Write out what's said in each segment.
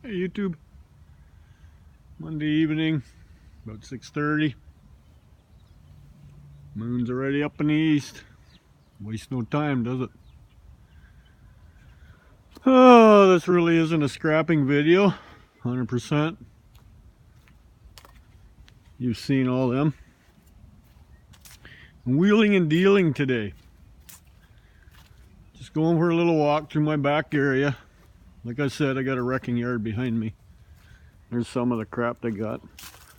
Hey YouTube, Monday evening, about 6:30. Moon's already up in the east. Waste no time, does it? Oh, this really isn't a scrapping video, 100%. You've seen all them. I'm wheeling and dealing today. Just going for a little walk through my back area. Like I said, I got a wrecking yard behind me. There's some of the crap they got.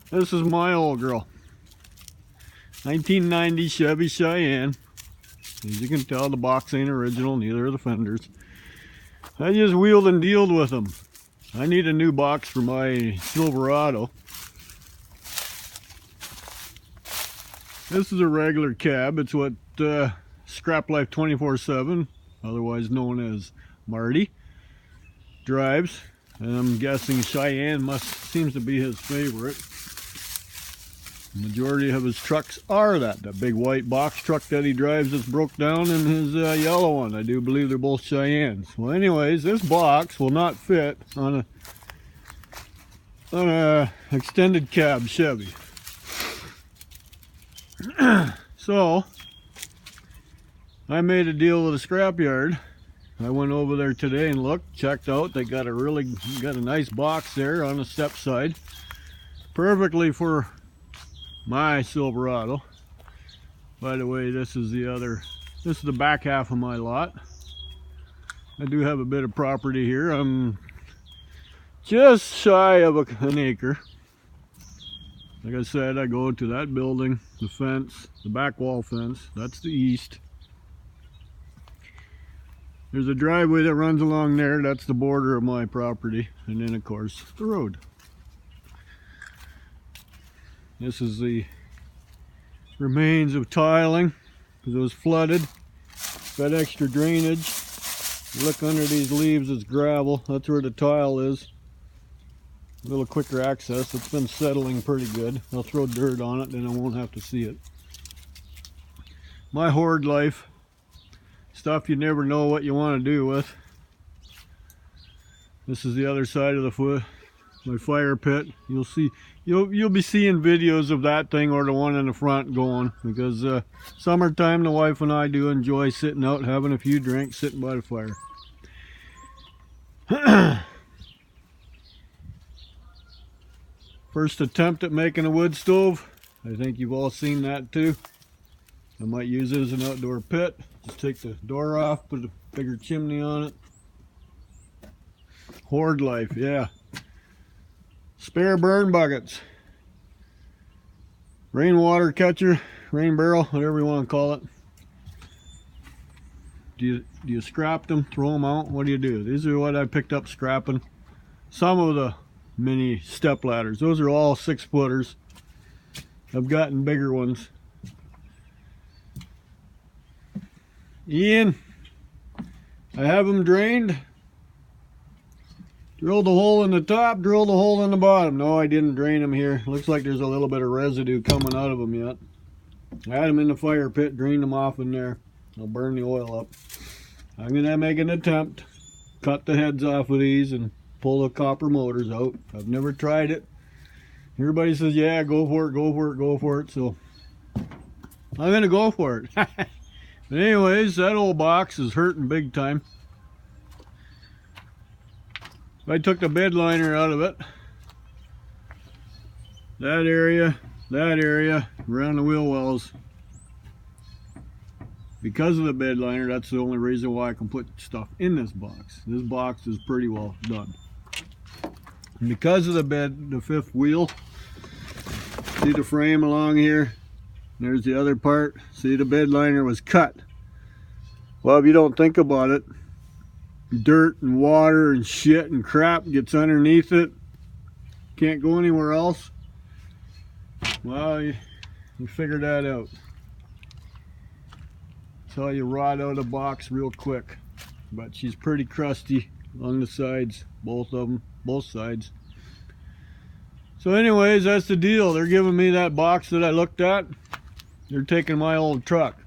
This is my old girl. 1990 Chevy Cheyenne. As you can tell, the box ain't original, neither are the fenders. I just wheeled and dealed with them. I need a new box for my Silverado. This is a regular cab. It's what Scrap Life 24/7, otherwise known as Marty, drives. And I'm guessing Cheyenne seems to be his favorite. The majority of his trucks are that big white box truck that he drives that's broke down, and his yellow one. I do believe they're both Cheyennes. Well, anyways, this box will not fit on a extended cab Chevy. So I made a deal with a scrapyard. I went over there today and looked, checked out. They got a nice box there on the step side, perfectly for my Silverado. By the way, this is the back half of my lot. I do have a bit of property here. I'm just shy of an acre. Like I said, I go to that building, the fence, the back wall fence. That's the east. There's a driveway that runs along there. That's the border of my property. And then, of course, the road. This is the remains of tiling, because it was flooded. Got extra drainage. Look under these leaves, it's gravel. That's where the tile is. A little quicker access. It's been settling pretty good. I'll throw dirt on it, then I won't have to see it. My hoard life. Stuff you never know what you want to do with. This is the other side of the foot, my fire pit. You'll be seeing videos of that thing or the one in the front going, because summertime the wife and I do enjoy sitting out having a few drinks, sitting by the fire. First attempt at making a wood stove. I think you've all seen that too. I might use it as an outdoor pit. Just take the door off, put a bigger chimney on it. Hoard life, yeah. Spare burn buckets. Rainwater catcher, rain barrel, whatever you want to call it. Do you scrap them, throw them out? What do you do? These are what I picked up scrapping. Some of the mini step ladders. Those are all 6-footers. I've gotten bigger ones. Ian, I have them drained. Drilled a hole in the top, drilled a hole in the bottom. No, I didn't drain them here. Looks like there's a little bit of residue coming out of them yet. I had them in the fire pit, drained them off in there. I'll burn the oil up. I'm gonna make an attempt. Cut the heads off of these and pull the copper motors out. I've never tried it. Everybody says, yeah, go for it, go for it, go for it. So I'm gonna go for it. But anyways, that old box is hurting big time. I took the bed liner out of it. That area, around the wheel wells. Because of the bed liner, that's the only reason why I can put stuff in this box. This box is pretty well done. And because of the fifth wheel, see the frame along here? There's the other part. See, the bed liner was cut. Well, if you don't think about it, dirt and water and shit and crap gets underneath it. Can't go anywhere else. Well, you figure that out. That's how you rot out a box real quick. But she's pretty crusty on the sides, both of them, both sides. So anyways, that's the deal. They're giving me that box that I looked at. They're taking my old truck.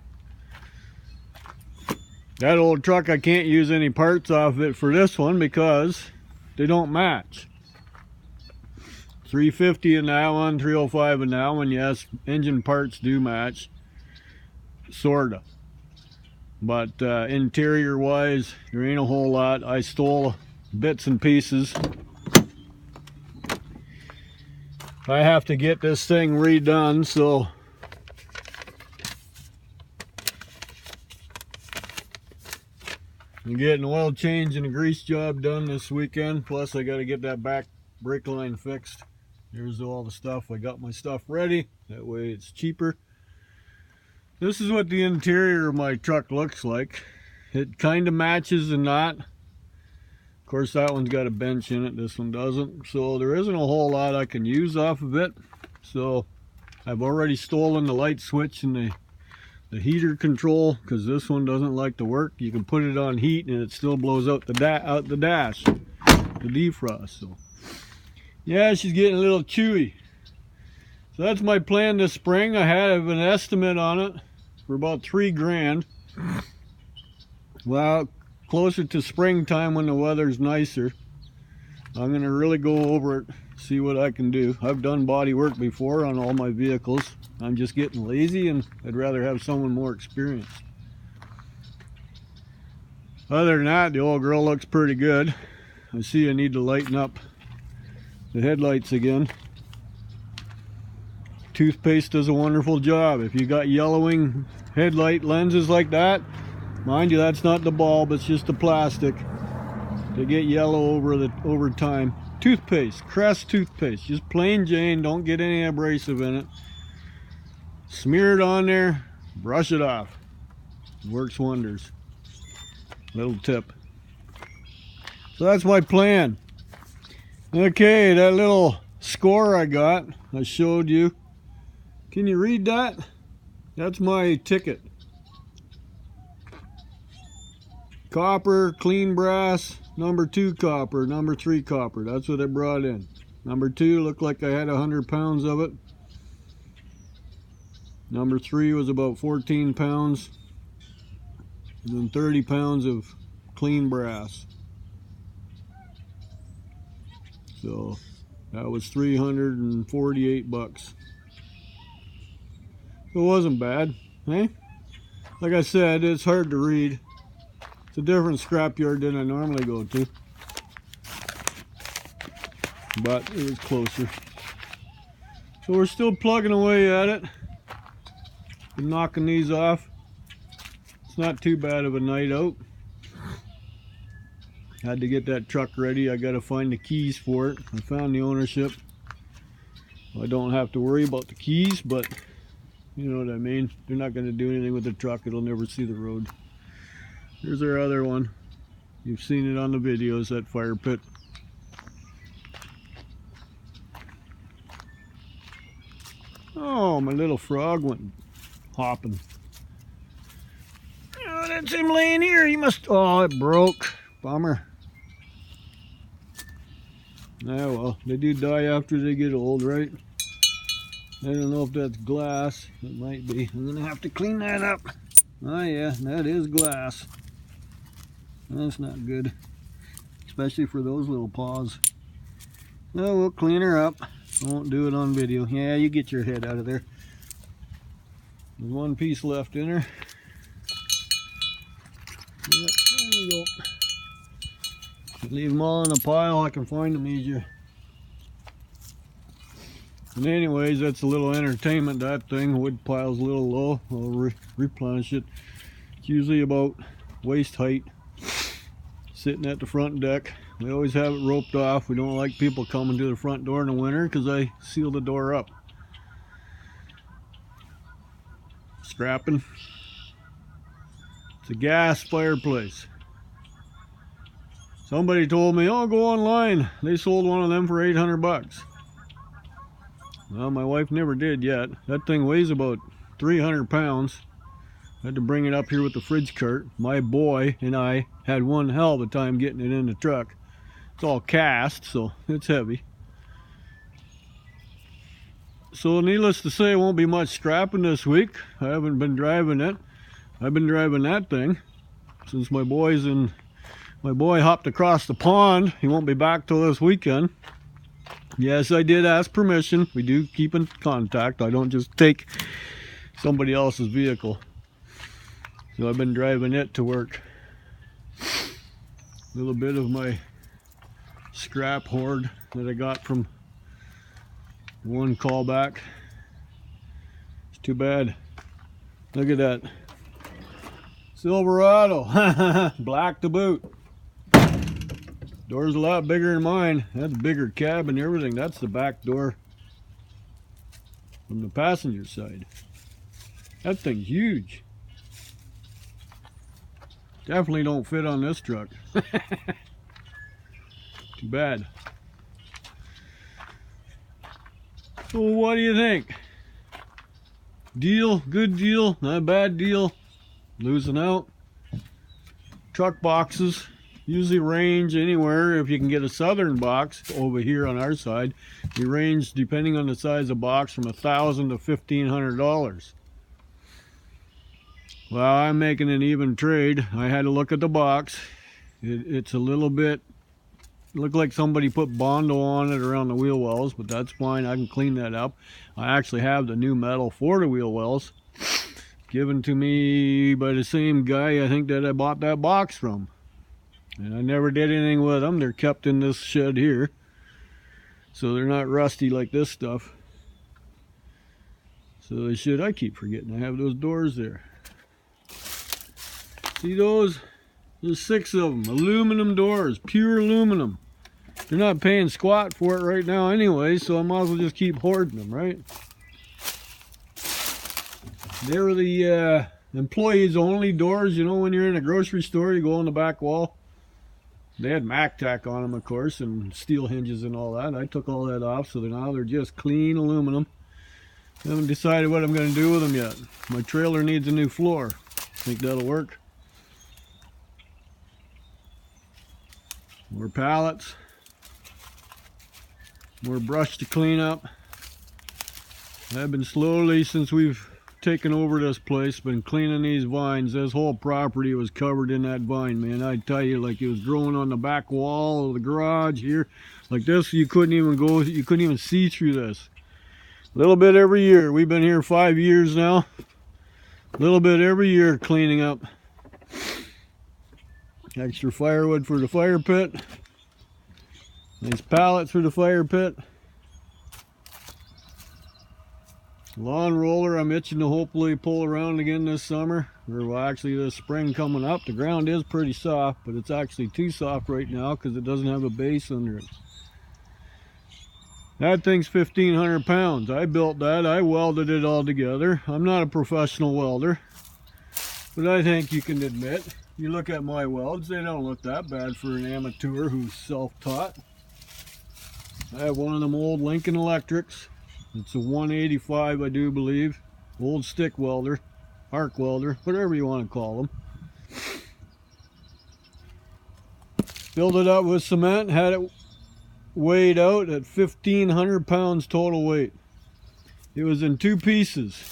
That old truck, I can't use any parts off it for this one because they don't match. 350 in that one, 305 in that one. Yes, engine parts do match, sorta. But interior wise, there ain't a whole lot. I stole bits and pieces. I have to get this thing redone, so I'm getting oil change and a grease job done this weekend. Plus I got to get that back brake line fixed. Here's all the stuff. I got my stuff ready. That way it's cheaper. This is what the interior of my truck looks like. It kind of matches and not. Of course, that one's got a bench in it. This one doesn't. So there isn't a whole lot I can use off of it. So I've already stolen the light switch and the heater control, because this one doesn't like to work. You can put it on heat and it still blows out the dash, the defrost. So yeah, she's getting a little chewy. So that's my plan this spring. I have an estimate on it for about $3 grand. Well, closer to springtime when the weather's nicer, I'm going to really go over it, see what I can do. I've done body work before on all my vehicles. I'm just getting lazy and I'd rather have someone more experienced. Other than that, the old girl looks pretty good. I see I need to lighten up the headlights again. Toothpaste does a wonderful job. If you got yellowing headlight lenses like that, mind you, that's not the bulb, it's just the plastic. They get yellow over time. Toothpaste, Crest toothpaste, just plain Jane, don't get any abrasive in it. Smear it on there, brush it off. Works wonders. Little tip. So that's my plan. Okay, that little score I got, I showed you. Can you read that? That's my ticket. Copper, clean brass, number 2 copper, number 3 copper. That's what I brought in. Number 2 looked like I had 100 pounds of it. Number 3 was about 14 pounds. And then 30 pounds of clean brass. So that was 348 bucks. It wasn't bad, eh? Like I said, it's hard to read. It's a different scrapyard than I normally go to. But it was closer. So we're still plugging away at it. Been knocking these off. It's not too bad of a night out. Had to get that truck ready. I got to find the keys for it. I found the ownership. I don't have to worry about the keys, but you know what I mean. They're not going to do anything with the truck. It'll never see the road. Here's our other one. You've seen it on the videos, that fire pit. Oh, my little frog went hopping. Oh, that's him laying here. He must, oh, it broke. Bummer. Ah, well, they do die after they get old, right? I don't know if that's glass. It might be. I'm gonna have to clean that up. Oh yeah, that is glass. That's not good, especially for those little paws. No, we'll clean her up. I won't do it on video. Yeah, you get your head out of there. There's one piece left in her. Yep, there we go. Leave them all in a pile. I can find them easier. And anyways, that's a little entertainment, that thing. Wood pile's a little low. I'll replenish it. It's usually about waist height, sitting at the front deck. We always have it roped off. We don't like people coming to the front door in the winter because I seal the door up. Scrapping. It's a gas fireplace. Somebody told me, oh, go online. They sold one of them for 800 bucks. Well, my wife never did yet. That thing weighs about 300 pounds. I had to bring it up here with the fridge cart. My boy and I had one hell of a time getting it in the truck. It's all cast, so it's heavy. So needless to say, won't be much scrapping this week. I haven't been driving it. I've been driving that thing since my boys and My boy hopped across the pond. He won't be back till this weekend. Yes, I did ask permission. We do keep in contact. I don't just take somebody else's vehicle. So I've been driving it to work. A little bit of my scrap hoard that I got from one callback. It's too bad. Look at that. Silverado. Black to boot. Door's a lot bigger than mine. That's a bigger cab and everything. That's the back door from the passenger side. That thing's huge. Definitely don't fit on this truck. Too bad. So what do you think? Deal? Good deal? Not a bad deal? Losing out? Truck boxes usually range anywhere. If you can get a southern box over here on our side, they range, depending on the size of box, from $1,000 to $1,500. Well, I'm making an even trade. I had to look at the box. It's a little bit, looked like somebody put Bondo on it around the wheel wells, but that's fine. I can clean that up. I actually have the new metal for the wheel wells, given to me by the same guy I think that I bought that box from. And I never did anything with them. They're kept in this shed here, so they're not rusty like this stuff. So they should. I keep forgetting I have those doors there. See those? There's 6 of them. Aluminum doors, pure aluminum. They're not paying squat for it right now anyway, so I might as well just keep hoarding them, right? They were the employees only doors. You know, when you're in a grocery store, you go on the back wall. They had MacTac on them, of course, and steel hinges and all that. I took all that off, so now they're just clean aluminum. I haven't decided what I'm going to do with them yet. My trailer needs a new floor. Think that'll work. More pallets. More brush to clean up. I've been slowly, since we've taken over this place, been cleaning these vines. This whole property was covered in that vine, man. I tell you, like it was growing on the back wall of the garage here. Like this, you couldn't even go, you couldn't even see through this. A little bit every year. We've been here 5 years now. A little bit every year cleaning up. Extra firewood for the fire pit. Nice pallets for the fire pit. Lawn roller, I'm itching to hopefully pull around again this summer. Or well, actually this spring coming up. The ground is pretty soft, but it's actually too soft right now because it doesn't have a base under it. That thing's 1,500 pounds. I built that. I welded it all together. I'm not a professional welder, but I think you can admit, you look at my welds, they don't look that bad for an amateur who's self-taught. I have one of them old Lincoln Electrics. It's a 185, I do believe. Old stick welder, arc welder, whatever you want to call them. Filled it up with cement, had it weighed out at 1,500 pounds total weight. It was in 2 pieces.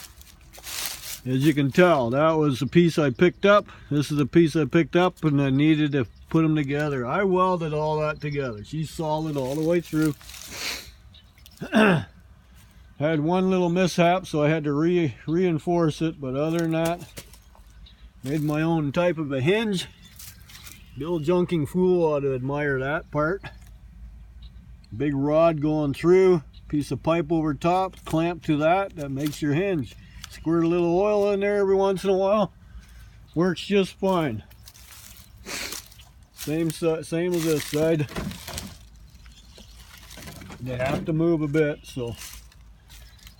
As you can tell, that was a piece I picked up. This is a piece I picked up, and I needed to put them together. I welded all that together. She's solid all the way through. Had one little mishap, so I had to reinforce it, but other than that, made my own type of a hinge. Bill Junking Fool ought to admire that part. Big rod going through, piece of pipe over top, clamp to that, that makes your hinge. Squirt a little oil in there every once in a while, works just fine. Same as this side. They have to move a bit, so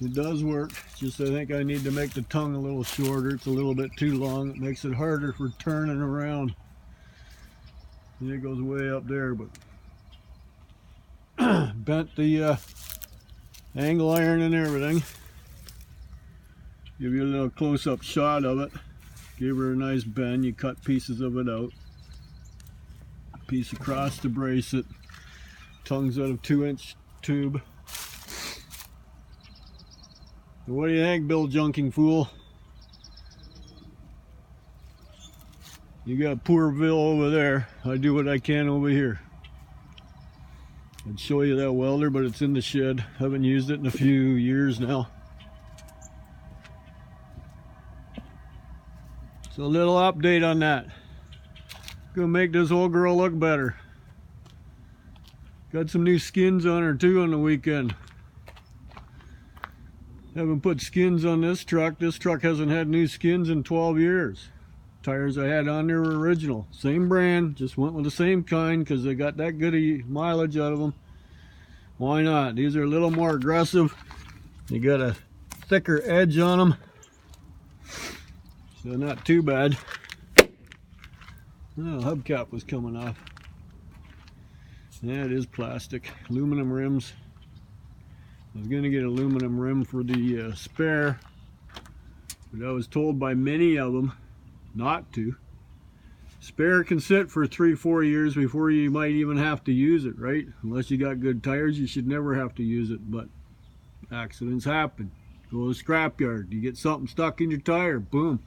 it does work. Just I think I need to make the tongue a little shorter. It's a little bit too long. It makes it harder for turning around. And it goes way up there, but bent the angle iron and everything. Give you a little close-up shot of it. Give her a nice bend. You cut pieces of it out. A piece across to brace it. Tongue's out of 2-inch tube. So what do you think, Bill Junking Fool? You got Poorville over there. I do what I can over here. I'd show you that welder, but it's in the shed. Haven't used it in a few years now. So a little update on that. Gonna make this old girl look better. Got some new skins on her too on the weekend. Haven't put skins on this truck. This truck hasn't had new skins in 12 years. Tires I had on there were original. Same brand, just went with the same kind because they got that good of mileage out of them. Why not? These are a little more aggressive. They got a thicker edge on them. So not too bad. Oh, hubcap was coming off. Yeah, it is plastic. Aluminum rims. I was going to get aluminum rim for the spare, but I was told by many of them not to. Spare can sit for 3-4 years before you might even have to use it, right? Unless you got good tires, you should never have to use it, but accidents happen. Go to the scrapyard, you get something stuck in your tire, boom.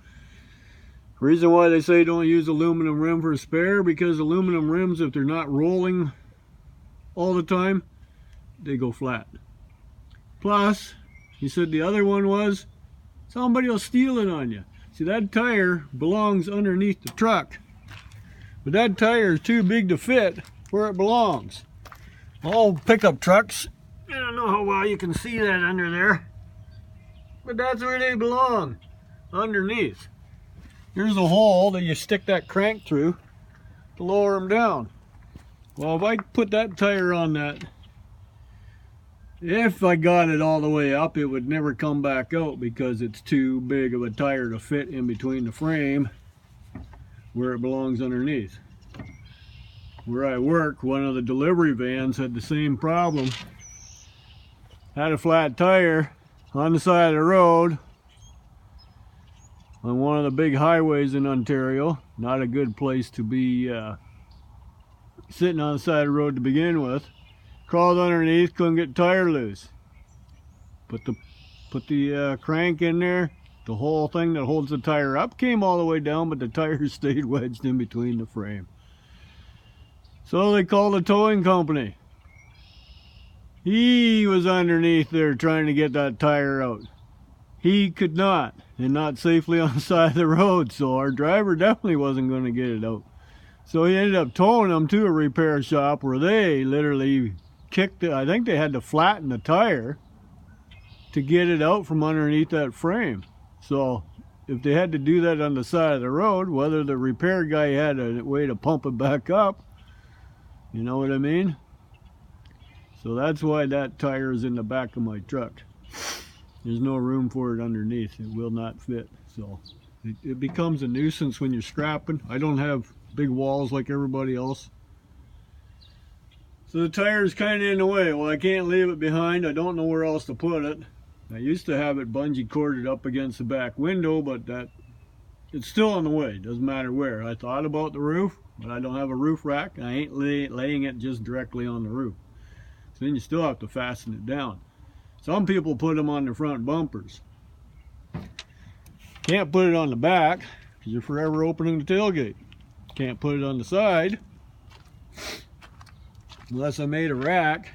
Reason why they say don't use aluminum rim for a spare, because aluminum rims, if they're not rolling all the time, they go flat. Plus, he said the other one was, somebody will steal it on you. See, that tire belongs underneath the truck. But that tire is too big to fit where it belongs. All pickup trucks, I don't know how well you can see that under there, but that's where they belong, underneath. Here's a hole that you stick that crank through to lower them down. Well, if I put that tire on that, if I got it all the way up, it would never come back out because it's too big of a tire to fit in between the frame where it belongs underneath. Where I work, one of the delivery vans had the same problem. Had a flat tire on the side of the road on one of the big highways in Ontario. Not a good place to be sitting on the side of the road to begin with. Crawled underneath, couldn't get the tire loose. Put the crank in there. The whole thing that holds the tire up came all the way down, but the tire stayed wedged in between the frame. So they called a towing company. He was underneath there trying to get that tire out. He could not, and not safely on the side of the road, so our driver definitely wasn't going to get it out. So he ended up towing them to a repair shop where they literally kicked it. I think they had to flatten the tire to get it out from underneath that frame. So if they had to do that on the side of the road, whether the repair guy had a way to pump it back up, you know what I mean? So that's why that tire is in the back of my truck. There's no room for it underneath. It will not fit. So it becomes a nuisance when you're scrapping. I don't have big walls like everybody else. So the tire is kind of in the way. Well, I can't leave it behind. I don't know where else to put it. I used to have it bungee corded up against the back window, but it's still in the way. Doesn't matter where. I thought about the roof, but I don't have a roof rack, and I ain't laying it just directly on the roof. So then you still have to fasten it down. Some people put them on the front bumpers. Can't put it on the back because you're forever opening the tailgate. Can't put it on the side unless I made a rack,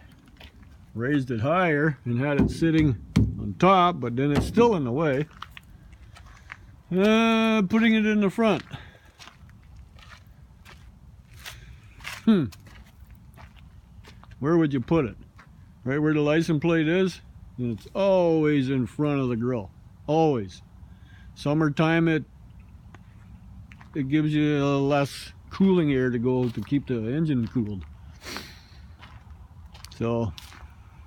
raised it higher, and had it sitting on top, but then it's still in the way. Putting it in the front. Where would you put it? Right where the license plate is? And it's always in front of the grill. Always. Summertime it gives you less cooling air to go to keep the engine cooled. So,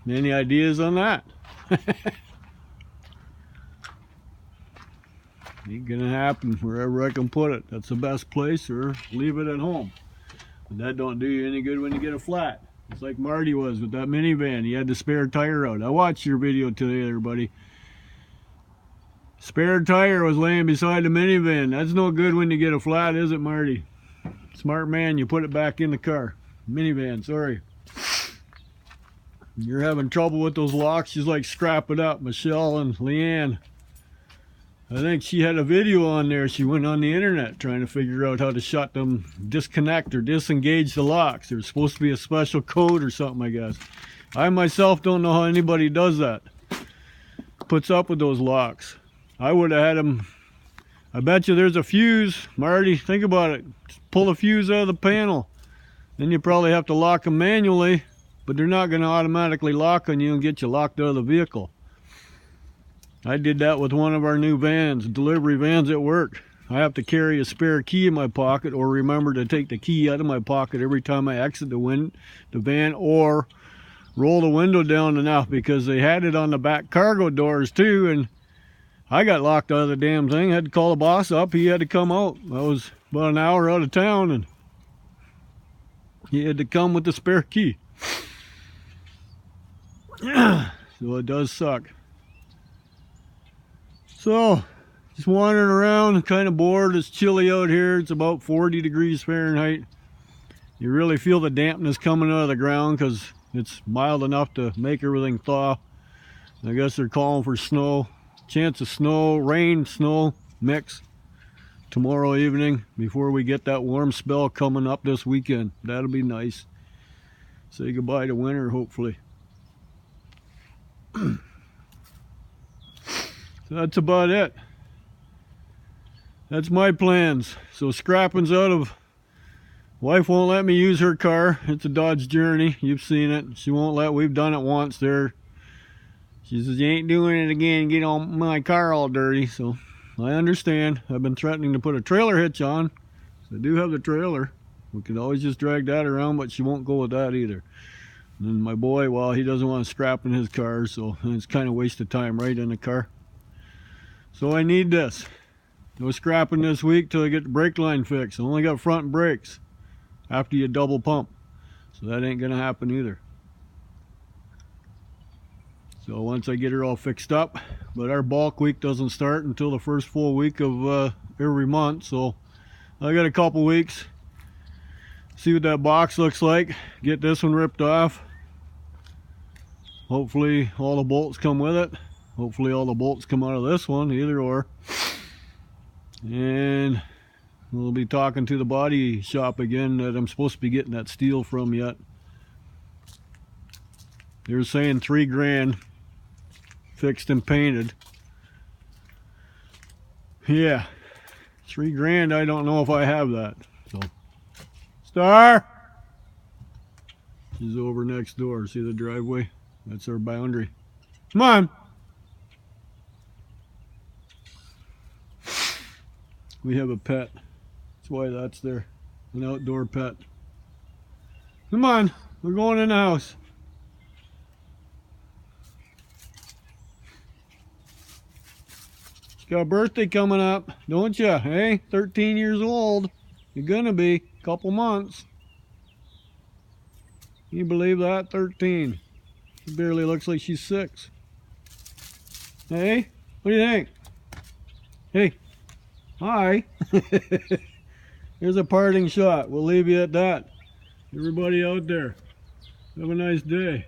any ideas on that? Ain't gonna happen wherever I can put it. That's the best place, or leave it at home. But that don't do you any good when you get a flat. It's like Marty was with that minivan. He had the spare tire out. I watched your video today, everybody. Spare tire was laying beside the minivan. That's no good when you get a flat, is it, Marty? Smart man, you put it back in the car. Minivan, sorry. You're having trouble with those locks, just like scrap it up. Michelle and Leanne. I think she had a video on there. She went on the internet trying to figure out how to shut them, disconnect or disengage the locks. There's supposed to be a special code or something, I guess. I myself don't know how anybody does that. Puts up with those locks. I would have had them. I bet you there's a fuse. Marty, think about it. Just pull a fuse out of the panel. Then you probably have to lock them manually, but they're not going to automatically lock on you and get you locked out of the vehicle. I did that with one of our new vans, delivery vans at work. I have to carry a spare key in my pocket or remember to take the key out of my pocket every time I exit the van or roll the window down enough, because they had it on the back cargo doors too, and I got locked out of the damn thing. I had to call the boss up. He had to come out. I was about an hour out of town and he had to come with the spare key. So it does suck. So, just wandering around, kind of bored. It's chilly out here. It's about 40 degrees Fahrenheit. You really feel the dampness coming out of the ground because it's mild enough to make everything thaw. I guess they're calling for snow. Chance of snow, rain, snow mix tomorrow evening before we get that warm spell coming up this weekend. That'll be nice. Say goodbye to winter, hopefully. That's about it. That's my plans. So scrapping's out of. Wife won't let me use her car. It's a Dodge Journey. You've seen it. She won't let. We've done it once there. She says, you ain't doing it again. Get on my car all dirty. So I understand. I've been threatening to put a trailer hitch on. So I do have the trailer. We could always just drag that around, but she won't go with that either. And then my boy, well, he doesn't want to scrap in his car, so it's kind of waste of time right in the car. So I need this. No scrapping this week till I get the brake line fixed. I only got front brakes after you double pump. So that ain't gonna happen either. So once I get her all fixed up, but our bulk week doesn't start until the first full week of every month. So I got a couple weeks. See what that box looks like. Get this one ripped off. Hopefully all the bolts come with it. Hopefully all the bolts come out of this one, either or. And we'll be talking to the body shop again that I'm supposed to be getting that steel from yet. They're saying $3 grand fixed and painted. Yeah, $3 grand. I don't know if I have that. So, Star, she's over next door. See the driveway? That's our boundary. Come on. We have a pet. That's why that's there. An outdoor pet. Come on. We're going in the house. She's got a birthday coming up, don't you? Hey, 13 years old. You're gonna be. Couple months. Can you believe that? 13. She barely looks like she's 6. Hey, what do you think? Hey. Hi. Here's a parting shot. We'll leave you at that. Everybody out there, have a nice day.